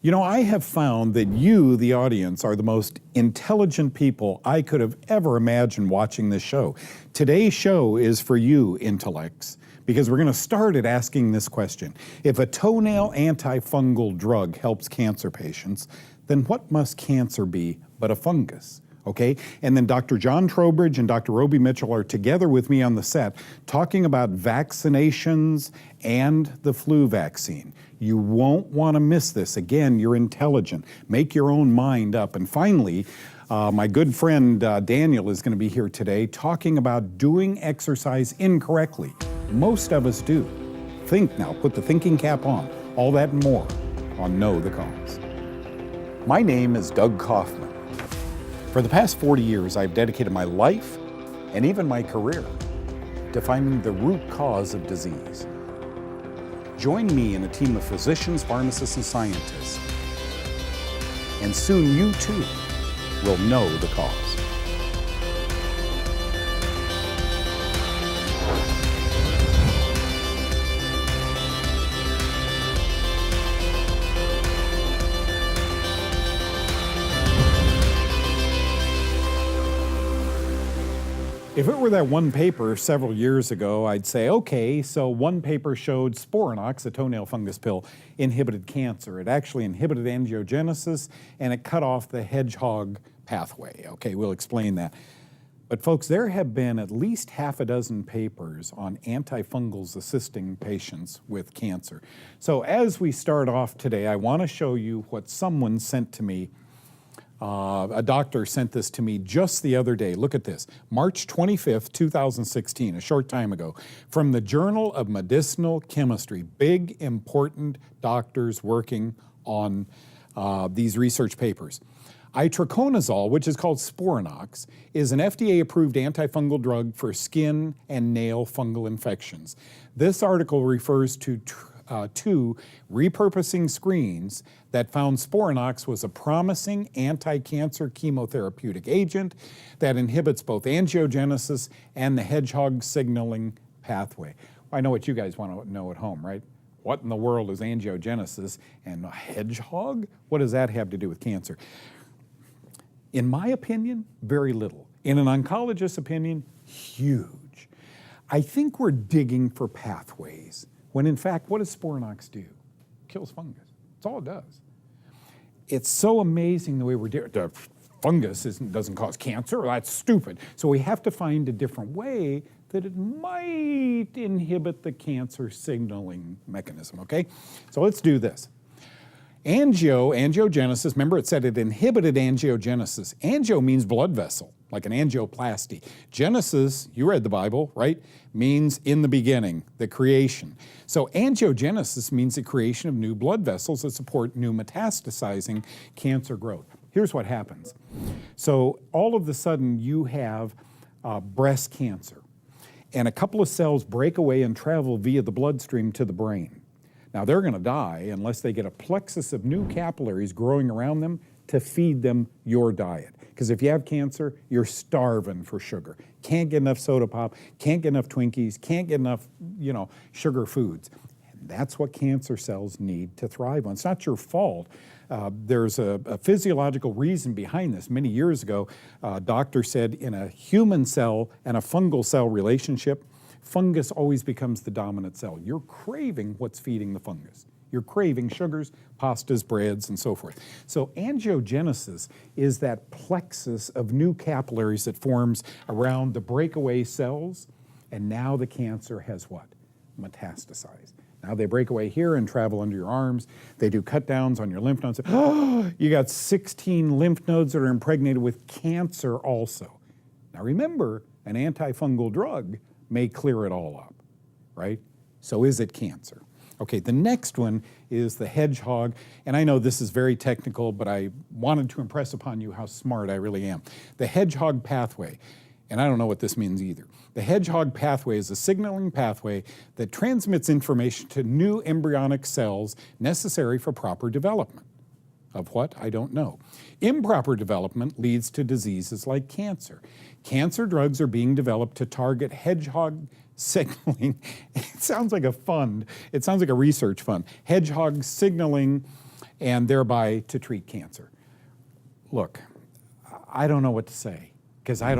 You know, I have found that you, the audience, are the most intelligent people I could have ever imagined watching this show. Today's show is for you, intellects, because we're going to start at asking this question. If a toenail antifungal drug helps cancer patients, then what must cancer be but a fungus? Okay, and then Dr. John Trowbridge and Dr. Roby Mitchell are together with me on the set talking about vaccinations and the flu vaccine. You won't want to miss this. Again, you're intelligent. Make your own mind up. And finally, my good friend Daniel is going to be here today talking about doing exercise incorrectly. Most of us do. Think now, put the thinking cap on. All that and more on Know the Cause. My name is Doug Kaufman. For the past 40 years, I've dedicated my life and even my career to finding the root cause of disease. Join me in a team of physicians, pharmacists, and scientists, and soon you too will know the cause. If it were that one paper several years ago, I'd say, okay, so one paper showed Sporanox, a toenail fungus pill, inhibited cancer. It actually inhibited angiogenesis, and it cut off the hedgehog pathway. Okay, we'll explain that. But folks, there have been at least half a dozen papers on antifungals assisting patients with cancer. So as we start off today, I want to show you what someone sent to me. A doctor sent this to me just the other day. Look at this, March 25th, 2016, a short time ago, from the Journal of Medicinal Chemistry. Big, important doctors working on these research papers. Itraconazole, which is called Sporanox, is an FDA-approved antifungal drug for skin and nail fungal infections. This article refers to two repurposing screens that found Sporanox was a promising anti-cancer chemotherapeutic agent that inhibits both angiogenesis and the hedgehog signaling pathway. I know what you guys want to know at home, right? What in the world is angiogenesis and a hedgehog? What does that have to do with cancer? In my opinion, very little. In an oncologist's opinion, huge. I think we're digging for pathways, when in fact, what does Sporanox do? Kills fungus. That's all it does. It's so amazing the way we're doing. The fungus doesn't cause cancer. That's stupid. So we have to find a different way that it might inhibit the cancer signaling mechanism, okay? So let's do this. Angiogenesis, remember it said it inhibited angiogenesis. Angio means blood vessel, like an angioplasty. Genesis, you read the Bible, right? Means in the beginning, the creation. So angiogenesis means the creation of new blood vessels that support new metastasizing cancer growth. Here's what happens. So all of a sudden you have breast cancer, and a couple of cells break away and travel via the bloodstream to the brain. Now they're going to die unless they get a plexus of new capillaries growing around them to feed them your diet. Because if you have cancer, you're starving for sugar. Can't get enough soda pop, can't get enough Twinkies, can't get enough, sugar foods. And that's what cancer cells need to thrive on. It's not your fault. There's a physiological reason behind this. Many years ago, a doctor said in a human cell and a fungal cell relationship, fungus always becomes the dominant cell. You're craving what's feeding the fungus. You're craving sugars, pastas, breads, and so forth. So angiogenesis is that plexus of new capillaries that forms around the breakaway cells, and now the cancer has what? Metastasized. Now they break away here and travel under your arms. They do cut downs on your lymph nodes. Oh, you got 16 lymph nodes that are impregnated with cancer also. Now remember, an antifungal drug may clear it all up, right? So is it cancer? Okay, the next one is the hedgehog, and I know this is very technical, but I wanted to impress upon you how smart I really am. The hedgehog pathway, and I don't know what this means either. The hedgehog pathway is a signaling pathway that transmits information to new embryonic cells necessary for proper development. Of what? I don't know. Improper development leads to diseases like cancer. Cancer drugs are being developed to target hedgehog signaling. It sounds like a fund. It sounds like a research fund. Hedgehog signaling and thereby to treat cancer. Look, I don't know what to say, because I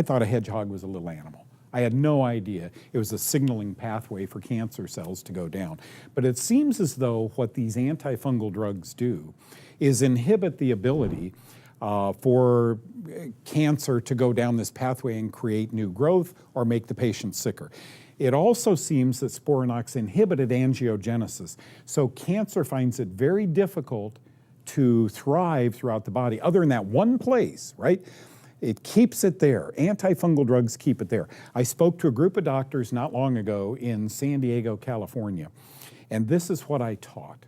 thought a hedgehog was a little animal. I had no idea it was a signaling pathway for cancer cells to go down. But it seems as though what these antifungal drugs do is inhibit the ability for cancer to go down this pathway and create new growth or make the patient sicker. It also seems that Sporanox inhibited angiogenesis, so cancer finds it very difficult to thrive throughout the body, other than that one place, right? It keeps it there. Antifungal drugs keep it there. I spoke to a group of doctors not long ago in San Diego, California, and this is what I taught.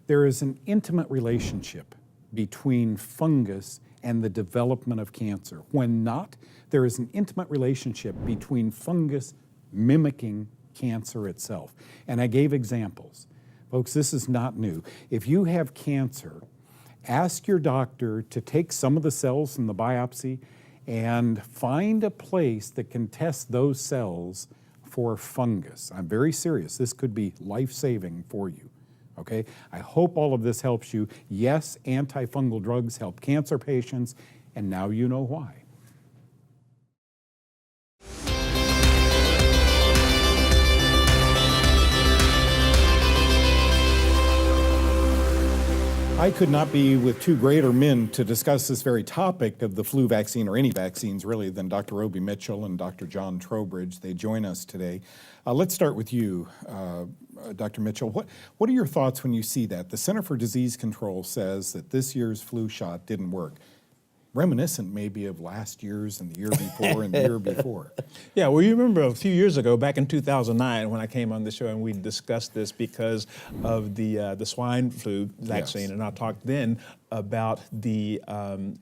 There is an intimate relationship between fungus and the development of cancer. When not, there is an intimate relationship between fungus mimicking cancer itself. And I gave examples. Folks, this is not new. If you have cancer, ask your doctor to take some of the cells from the biopsy and find a place that can test those cells for fungus. I'm very serious. This could be life-saving for you. Okay? I hope all of this helps you. Yes, antifungal drugs help cancer patients, and now you know why. I could not be with two greater men to discuss this very topic of the flu vaccine, or any vaccines really, than Dr. Roby Mitchell and Dr. John Trowbridge. They join us today. Let's start with you, Dr. Mitchell. What are your thoughts when you see that? The Center for Disease Control says that this year's flu shot didn't work. Reminiscent maybe of last year's and the year before and the year before. Yeah, well, you remember a few years ago, back in 2009, when I came on the show and we discussed this because of the swine flu vaccine, yes. And I talked then about the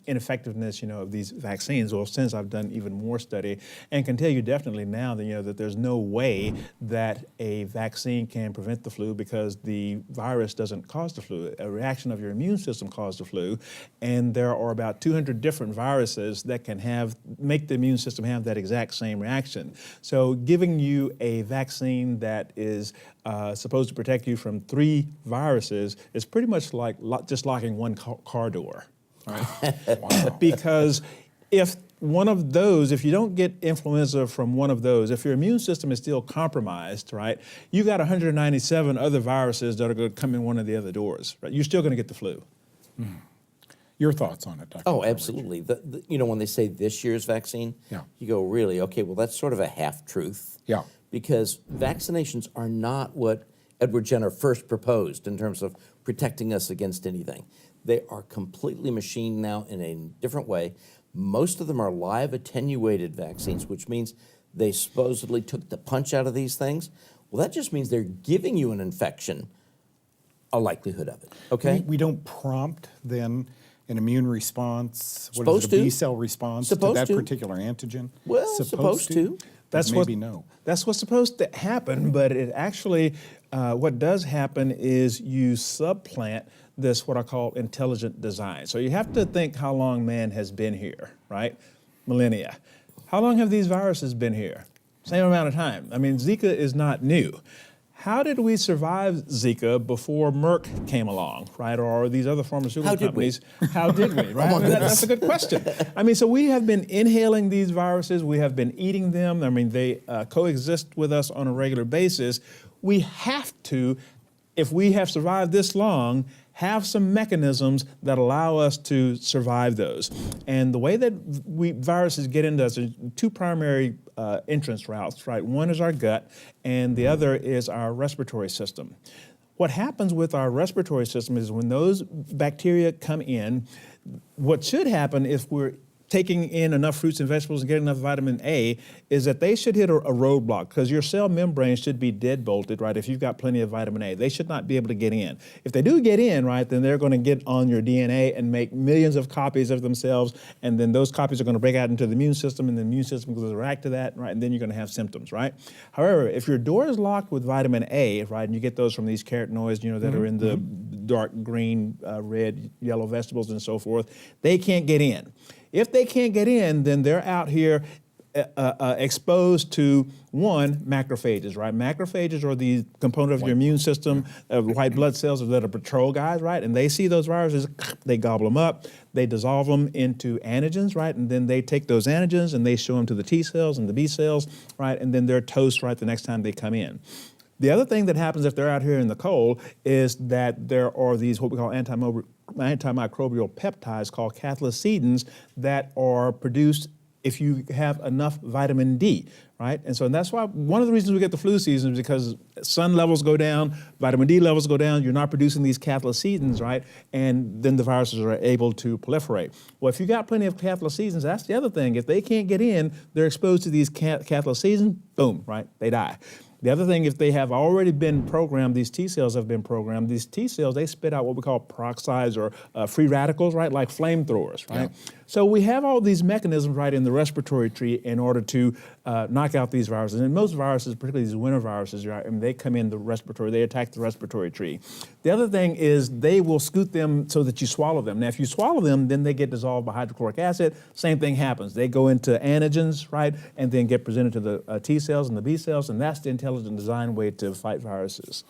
ineffectiveness, of these vaccines. Well, since I've done even more study, and can tell you definitely now that that there's no way that a vaccine can prevent the flu, because the virus doesn't cause the flu. A reaction of your immune system causes the flu, and there are about 200 different viruses that can make the immune system have that exact same reaction. So giving you a vaccine that is supposed to protect you from 3 viruses is pretty much like just locking one car door, right? Wow. Because if you don't get influenza from one of those, if your immune system is still compromised, right, you got 197 other viruses that are going to come in one of the other doors, right? You're still going to get the flu. Mm. Your thoughts on it, Dr. Oh, absolutely. When they say this year's vaccine, yeah. You go, really? Okay, well, that's sort of a half-truth. Yeah. Because vaccinations are not what Edward Jenner first proposed in terms of protecting us against anything. They are completely machined now in a different way. Most of them are live attenuated vaccines, which means they supposedly took the punch out of these things. Well, that just means they're giving you an infection, a likelihood of it, okay? We don't prompt, then, an immune response, Supposed a B-cell response to that particular antigen? Well, supposed to. That's what's supposed to happen, but it actually, what does happen is you supplant this, what I call intelligent design. So you have to think how long man has been here, right? Millennia. How long have these viruses been here? Same amount of time. I mean, Zika is not new. How did we survive Zika before Merck came along, right? Or these other pharmaceutical companies? How did we, right? That's a good question. I mean, so we have been inhaling these viruses. We have been eating them. I mean, they coexist with us on a regular basis. We have to, if we have survived this long, have some mechanisms that allow us to survive those. And the way that viruses get into us, there's 2 primary entrance routes, right? One is our gut, and the other is our respiratory system. What happens with our respiratory system is when those bacteria come in, what should happen if we're taking in enough fruits and vegetables and getting enough vitamin A is that they should hit a roadblock, because your cell membrane should be dead bolted, right? If you've got plenty of vitamin A, they should not be able to get in. If they do get in, right, then they're going to get on your DNA and make millions of copies of themselves, and then those copies are going to break out into the immune system, and the immune system will react to that, right, and then you're going to have symptoms, right? However, if your door is locked with vitamin A, right, and you get those from these carotenoids, that are in the dark green, red, yellow vegetables and so forth, they can't get in. If they can't get in, then they're out here exposed to, one, macrophages, right? Macrophages are the component of your immune system, white blood cells that are patrol guys, right? And they see those viruses, they gobble them up, they dissolve them into antigens, right? And then they take those antigens and they show them to the T cells and the B cells, right? And then they're toast, right, the next time they come in. The other thing that happens if they're out here in the cold is that there are these what we call antimicrobial peptides called cathelicidins that are produced if you have enough vitamin D, right? And so that's why one of the reasons we get the flu season is because sun levels go down, vitamin D levels go down, you're not producing these cathelicidins, right? And then the viruses are able to proliferate. Well, if you got plenty of cathelicidins, that's the other thing. If they can't get in, they're exposed to these cathelicidins, boom, right? They die. The other thing, if they have already been programmed, these T cells have been programmed, these T cells, they spit out what we call peroxides or free radicals, right, like flamethrowers, right? Yeah. So we have all these mechanisms, right, in the respiratory tree in order to knock out these viruses. And most viruses, particularly these winter viruses, right, I mean, they come in the respiratory, they attack the respiratory tree. The other thing is they will scoot them so that you swallow them. Now, if you swallow them, then they get dissolved by hydrochloric acid. Same thing happens. They go into antigens, right, and then get presented to the T cells and the B cells, and that's the intelligent design way to fight viruses.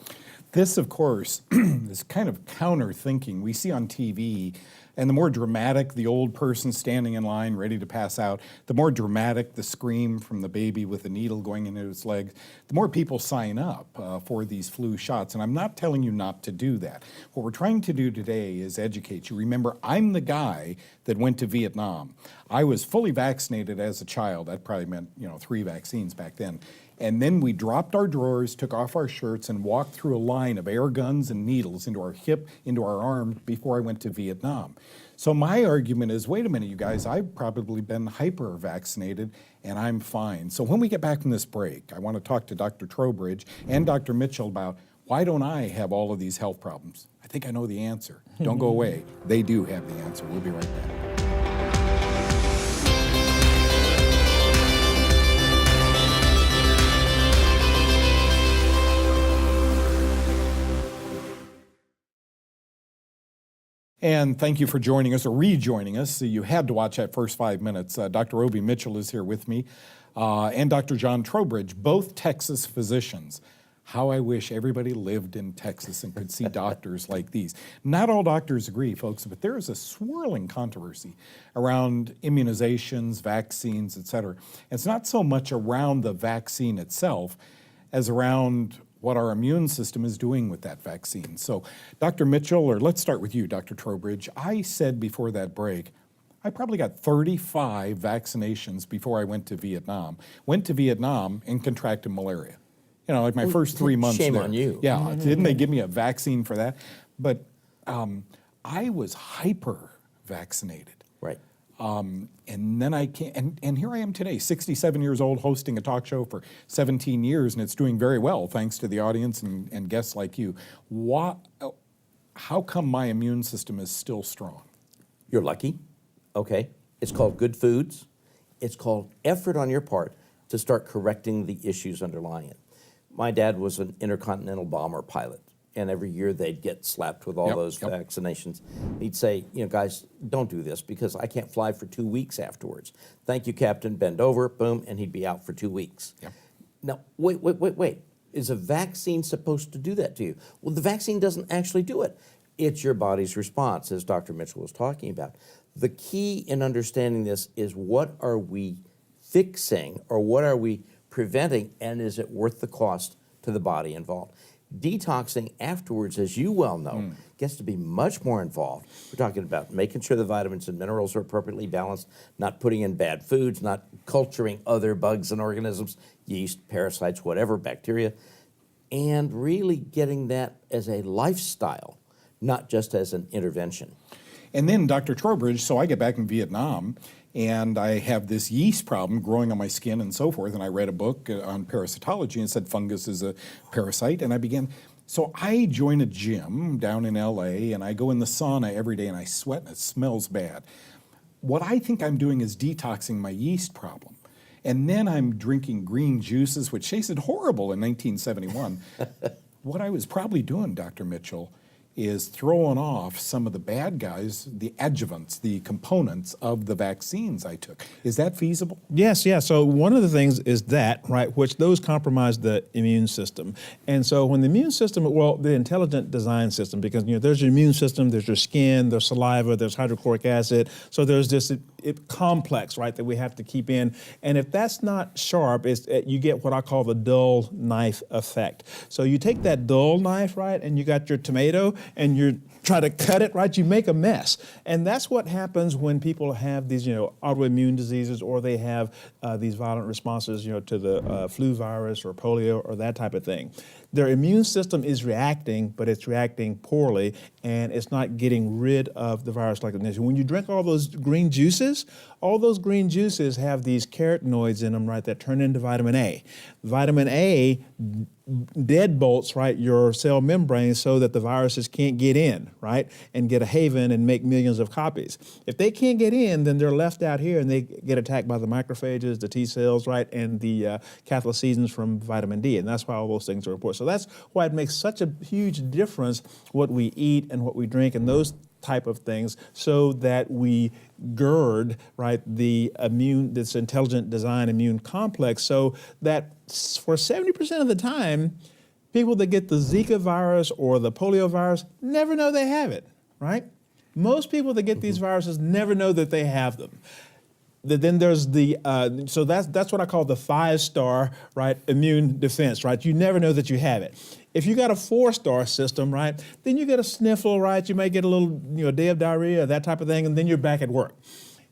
This, of course, is kind of counter thinking we see on TV. And the more dramatic the old person standing in line ready to pass out, the more dramatic the scream from the baby with a needle going into its leg, the more people sign up for these flu shots. And I'm not telling you not to do that. What we're trying to do today is educate you. Remember, I'm the guy that went to Vietnam. I was fully vaccinated as a child. That probably meant, 3 vaccines back then. And then we dropped our drawers, took off our shirts, and walked through a line of air guns and needles into our hip, into our arm before I went to Vietnam. So my argument is, wait a minute, you guys, I've probably been hyper-vaccinated, and I'm fine. So when we get back from this break, I want to talk to Dr. Trowbridge and Dr. Mitchell about why don't I have all of these health problems? I think I know the answer. Don't go away. They do have the answer. We'll be right back. And thank you for joining us or rejoining us. You had to watch that first 5 minutes. Dr. Obi Mitchell is here with me and Dr. John Trowbridge, both Texas physicians. How I wish everybody lived in Texas and could see doctors like these. Not all doctors agree, folks, but there is a swirling controversy around immunizations, vaccines, et cetera. It's not so much around the vaccine itself as around what our immune system is doing with that vaccine. So, Dr. Mitchell, or let's start with you, Dr. Trowbridge. I said before that break, I probably got 35 vaccinations before I went to Vietnam. Went to Vietnam and contracted malaria. Like my first 3 months Shame there. on you. Yeah, didn't they give me a vaccine for that? But I was hyper-vaccinated. Right. And then I came, and here I am today, 67 years old, hosting a talk show for 17 years, and it's doing very well thanks to the audience and guests like you. How come my immune system is still strong? You're lucky. Okay. It's called good foods. It's called effort on your part to start correcting the issues underlying it. My dad was an intercontinental bomber pilot, and every year they'd get slapped with all those vaccinations. He'd say, guys, don't do this because I can't fly for 2 weeks afterwards. Thank you, Captain, bend over, boom, and he'd be out for 2 weeks. Yep. Now, wait. Is a vaccine supposed to do that to you? Well, the vaccine doesn't actually do it. It's your body's response, as Dr. Mitchell was talking about. The key in understanding this is what are we fixing or what are we preventing, and is it worth the cost to the body involved? Detoxing afterwards, as you well know, gets to be much more involved. We're talking about making sure the vitamins and minerals are appropriately balanced, not putting in bad foods, not culturing other bugs and organisms, yeast, parasites, whatever, bacteria, and really getting that as a lifestyle, not just as an intervention. And then Dr. Trowbridge, so I get back in Vietnam, and I have this yeast problem growing on my skin and so forth, and I read a book on parasitology and said fungus is a parasite, and so I join a gym down in LA, and I go in the sauna every day, and I sweat, and it smells bad. What I think I'm doing is detoxing my yeast problem. And then I'm drinking green juices, which tasted horrible in 1971. What I was probably doing, Dr. Mitchell, is throwing off some of the bad guys, the adjuvants, the components of the vaccines I took. Is that feasible? Yes, yeah. So one of the things is that, right, which those compromise the immune system. And so when the immune system, well, the intelligent design system, because there's your immune system, there's your skin, there's saliva, there's hydrochloric acid. So there's this complex, right, that we have to keep in. And if that's not sharp, you get what I call the dull knife effect. So you take that dull knife, right, and you got your tomato, and you try to cut it, right, you make a mess. And that's what happens when people have these, autoimmune diseases, or they have these violent responses, to the flu virus or polio or that type of thing. Their immune system is reacting, but it's reacting poorly, and it's not getting rid of the virus like this. When you drink all those green juices have these carotenoids in them, right, that turn into vitamin A. Vitamin A deadbolts, right, your cell membrane so that the viruses can't get in, right, and get a haven and make millions of copies. If they can't get in, then they're left out here and they get attacked by the macrophages, the T cells, right, and the cathelicidins from vitamin D, and that's why all those things are important. So that's why it makes such a huge difference what we eat and what we drink and those type of things, so that we gird, right, this intelligent design immune complex, so that for 70% of the time, people that get the Zika virus or the polio virus never know they have it, right? Most people that get these viruses never know that they have them. Then there's so that's what I call the 5-star, right, immune defense, right? You never know that you have it. If you got a 4-star system, right, then you get a sniffle, right? You may get a little, day of diarrhea, that type of thing, and then you're back at work.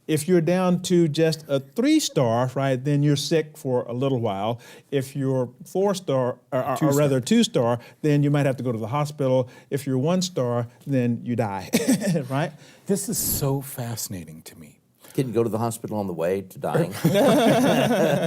If you're down to just a 3-star, right, then you're sick for a little while. If you're 4-star, or rather 2-star, then you might have to go to the hospital. If you're 1-star, then you die, right? This is so fascinating to me. Didn't go to the hospital on the way to dying.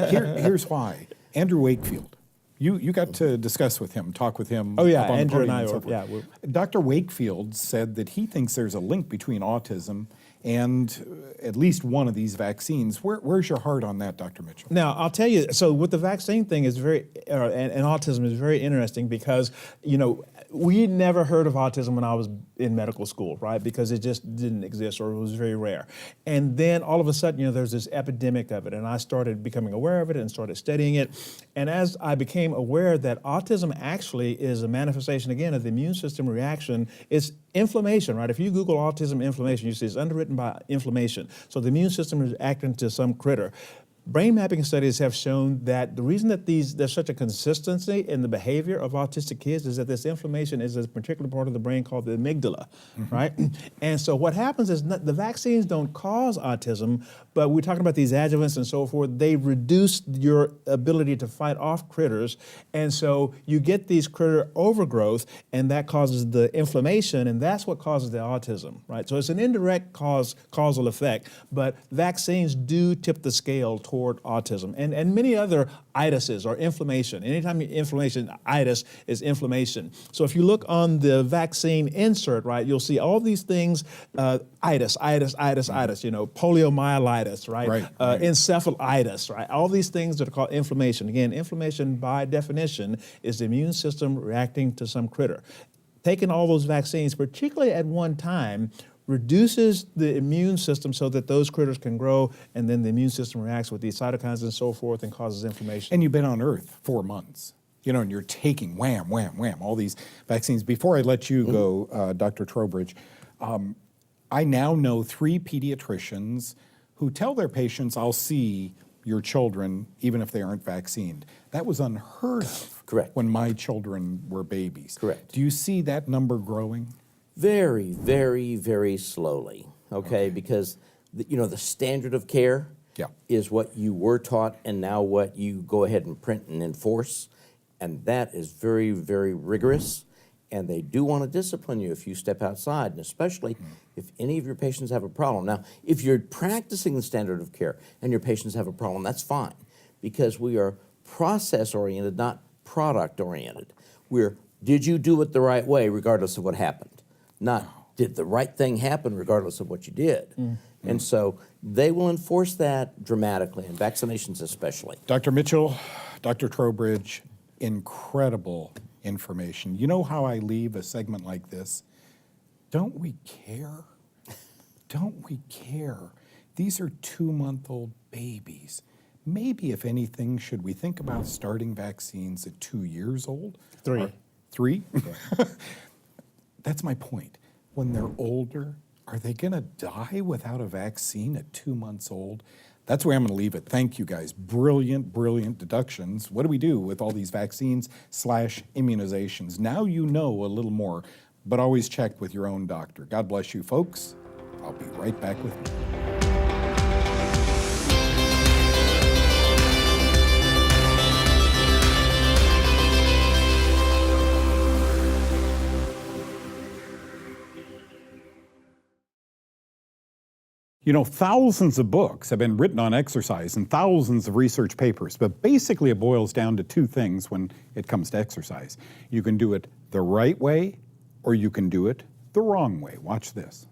Here's why. Andrew Wakefield. You got to discuss with him, talk with him. Oh, yeah, up on Andrew the podium and I so are, forth. yeah. Dr. Wakefield said that he thinks there's a link between autism and at least one of these vaccines. Where's your heart on that, Dr. Mitchell? Now, I'll tell you, so with the vaccine thing is and autism is very interesting because, we never heard of autism when I was in medical school, right? Because it just didn't exist, or it was very rare. And then all of a sudden, there's this epidemic of it, and I started becoming aware of it and started studying it. And as I became aware that autism actually is a manifestation, again, of the immune system reaction, it's inflammation, right? If you Google autism inflammation, you see it's underwritten by inflammation. So the immune system is acting to some critter. Brain mapping studies have shown that the reason that there's such a consistency in the behavior of autistic kids is that this inflammation is a particular part of the brain called the amygdala, right? And so what happens is the vaccines don't cause autism, but we're talking about these adjuvants and so forth. They reduce your ability to fight off critters, and so you get these critter overgrowth, and that causes the inflammation, and that's what causes the autism, right? So it's an indirect causal effect, but vaccines do tip the scale toward autism and many other itises or inflammation. Anytime inflammation, itis is inflammation. So if you look on the vaccine insert, right, you'll see all these things, itis, poliomyelitis, right? Encephalitis, right? All these things that are called inflammation. Again, inflammation by definition is the immune system reacting to some critter. Taking all those vaccines, particularly at one time, reduces the immune system so that those critters can grow, and then the immune system reacts with these cytokines and so forth and causes inflammation. And you've been on Earth 4 months, and you're taking wham, wham, wham, all these vaccines. Before I let you go, Dr. Trowbridge, I now know 3 pediatricians who tell their patients, I'll see your children even if they aren't vaccinated. That was unheard of. Correct. When my children were babies. Correct. Do you see that number growing? Very, very, very slowly, okay? Because, the standard of care is what you were taught and now what you go ahead and print and enforce, and that is very, very rigorous, and they do want to discipline you if you step outside, and especially if any of your patients have a problem. Now, if you're practicing the standard of care and your patients have a problem, that's fine, because we are process-oriented, not product-oriented. Did you do it the right way regardless of what happened? Not did the right thing happen regardless of what you did. And so they will enforce that dramatically, and vaccinations especially. Dr. Mitchell, Dr. Trowbridge, incredible information. You know how I leave a segment like this? Don't we care? Don't we care? These are 2-month-old babies. Maybe, if anything, should we think about starting vaccines at 2 years old? 3. Or 3? That's my point. When they're older, are they going to die without a vaccine at 2 months old? That's where I'm going to leave it. Thank you, guys. Brilliant, brilliant deductions. What do we do with all these vaccines/immunizations? Now you know a little more, but always check with your own doctor. God bless you, folks. I'll be right back with you. You know, thousands of books have been written on exercise and thousands of research papers, but basically it boils down to two things when it comes to exercise. You can do it the right way, or you can do it the wrong way. Watch this.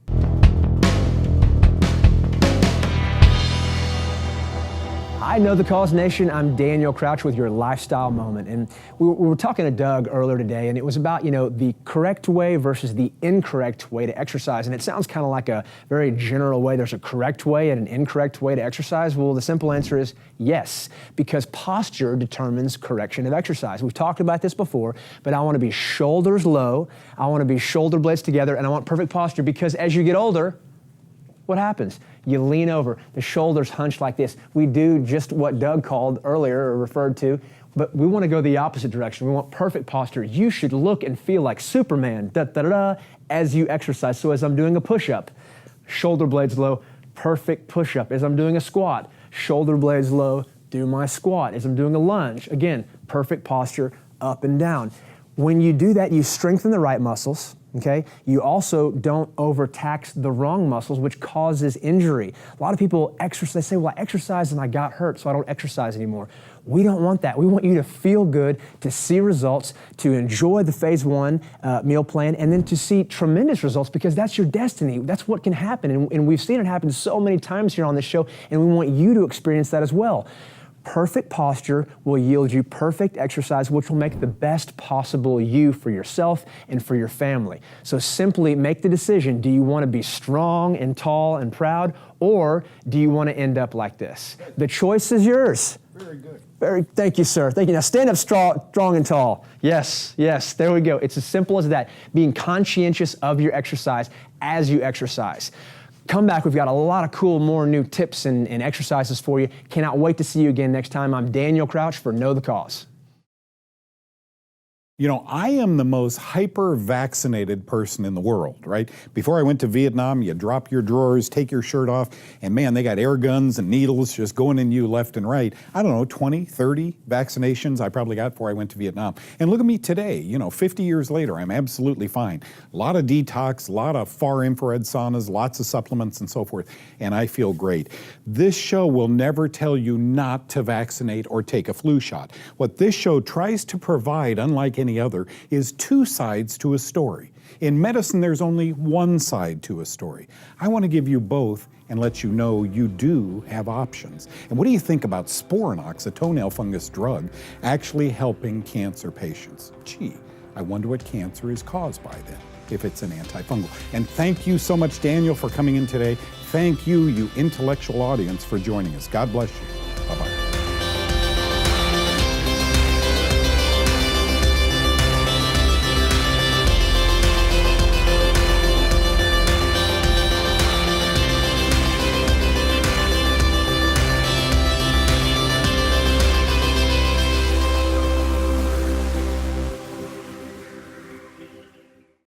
Hi, Know the Cause Nation. I'm Daniel Crouch with your Lifestyle Moment. And we were talking to Doug earlier today, and it was about, the correct way versus the incorrect way to exercise. And it sounds kind of like a very general way. There's a correct way and an incorrect way to exercise. Well, the simple answer is yes, because posture determines correction of exercise. We've talked about this before, but I want to be shoulders low. I want to be shoulder blades together, and I want perfect posture because as you get older, what happens? You lean over, the shoulders hunch like this. We do just what Doug called earlier or referred to, but we want to go the opposite direction. We want perfect posture. You should look and feel like Superman, as you exercise. So as I'm doing a push-up, shoulder blades low, perfect push-up. As I'm doing a squat, shoulder blades low, do my squat. As I'm doing a lunge, again, perfect posture, up and down. When you do that, you strengthen the right muscles. Okay? You also don't overtax the wrong muscles, which causes injury. A lot of people exercise, they say, well, I exercised and I got hurt, so I don't exercise anymore. We don't want that. We want you to feel good, to see results, to enjoy the phase 1 meal plan, and then to see tremendous results because that's your destiny. That's what can happen. And we've seen it happen so many times here on this show, and we want you to experience that as well. Perfect posture will yield you perfect exercise, which will make the best possible you for yourself and for your family. So simply make the decision. Do you want to be strong and tall and proud, or do you want to end up like this? The choice is yours. Very good. Thank you, sir. Thank you. Now stand up strong and tall. Yes, there we go. It's as simple as that. Being conscientious of your exercise as you exercise. Come back. We've got a lot of cool, more new tips and exercises for you. Cannot wait to see you again next time. I'm Daniel Crouch for Know the Cause. You know, I am the most hyper-vaccinated person in the world, right? Before I went to Vietnam, you drop your drawers, take your shirt off, and man, they got air guns and needles just going in you left and right. I don't know, 20, 30 vaccinations I probably got before I went to Vietnam. And look at me today, 50 years later, I'm absolutely fine. A lot of detox, a lot of far infrared saunas, lots of supplements and so forth, and I feel great. This show will never tell you not to vaccinate or take a flu shot. What this show tries to provide, unlike any other, is two sides to a story. In medicine, there's only one side to a story. I want to give you both and let you know you do have options. And what do you think about Sporanox, a toenail fungus drug, actually helping cancer patients? Gee, I wonder what cancer is caused by then, if it's an antifungal. And thank you so much, Daniel, for coming in today. Thank you, you intellectual audience, for joining us. God bless you.